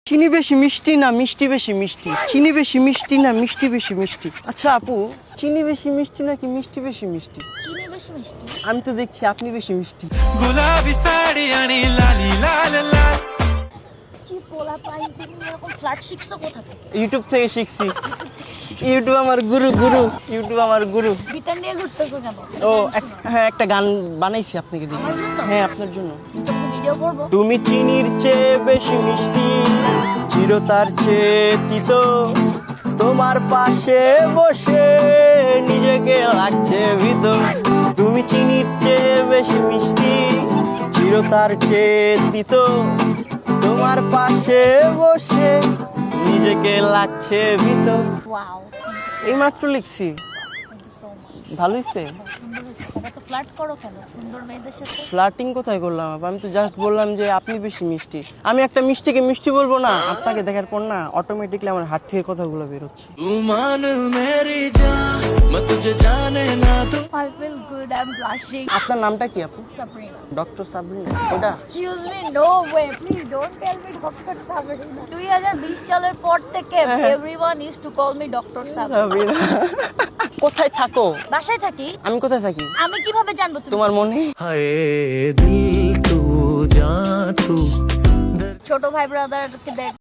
চিনি বেশি মিষ্টি না মিষ্টি বেশি মিষ্টি? চিনি বেশি মিষ্টি না মিষ্টি বেশি মিষ্টি? আচ্ছা আপু, চিনি বেশি মিষ্টি নাকি মিষ্টি বেশি মিষ্টি? চিনি বেশি মিষ্টি। আমি তো দেখছি আপনি বেশি মিষ্টি। गुलाबी साड़ी आणि लाली लाल लाल। কি পোলা পাই, তুমি এরকম ফ্ল্যাট শিখছো কোথা থেকে? ইউটিউব থেকে শিখছি। ইউটিউব আমার গুরু, ইউটিউব আমার গুরু। গিটার নিয়ে ঘুরতেছো কেন? ও হ্যাঁ, একটা গান বানাইছি আপনাকে দিয়ে। আমার জন্য? হ্যাঁ, আপনার জন্য। তুমি ভিডিও করবো? তুমি চিনির চেয়ে বেশি মিষ্টি, চিরতার চেয়ে তিতো, তোমার পাশে বসে নিজেকে লাগছে ভিতর। তুমি চিনির চেয়ে বেশি মিষ্টি, চিরতার চেয়ে তিতো, তোমার পাশে বসে নিজেকে লাগছে ভিতর। ওয়াও, এইমাত্র লিখছি। Thank you so much. ভালো হয়েছে? সুন্দর হয়েছে। সবাই তো ফ্ল্যাট করো কেন সুন্দর মেয়েদের সাথে? ফ্লার্টিং কোথায় করলাম আপা? আমি তো জাস্ট বললাম যে আপনি বেশি মিষ্টি। আমি একটা মিষ্টিকে মিষ্টি বলবো না, আপনাকে দেখার পর না অটোমেটিকলি আমার হাত থেকে কথাগুলো বেরোচ্ছে। तू मान मेरी जान, मैं तुझे जाने ना दूं। I feel good, I'm blushing. আপনার নামটা কি আপু? Sabrina. ডক্টর সাবরিনা? ওটা Excuse me, no way. Please don't tell me Dr. Sabrina. 2020 সালের পর থেকে everyone used to call me Dr. Sabrina. Sabrina. কোথায় থাকো? বাসায় থাকি। আমি কোথায় থাকি? আমি কিভাবে জানবো তুমি? তোমার মনে? हाय दिल तू जा तू। ছোট ভাই ব্রাদারকে দেখ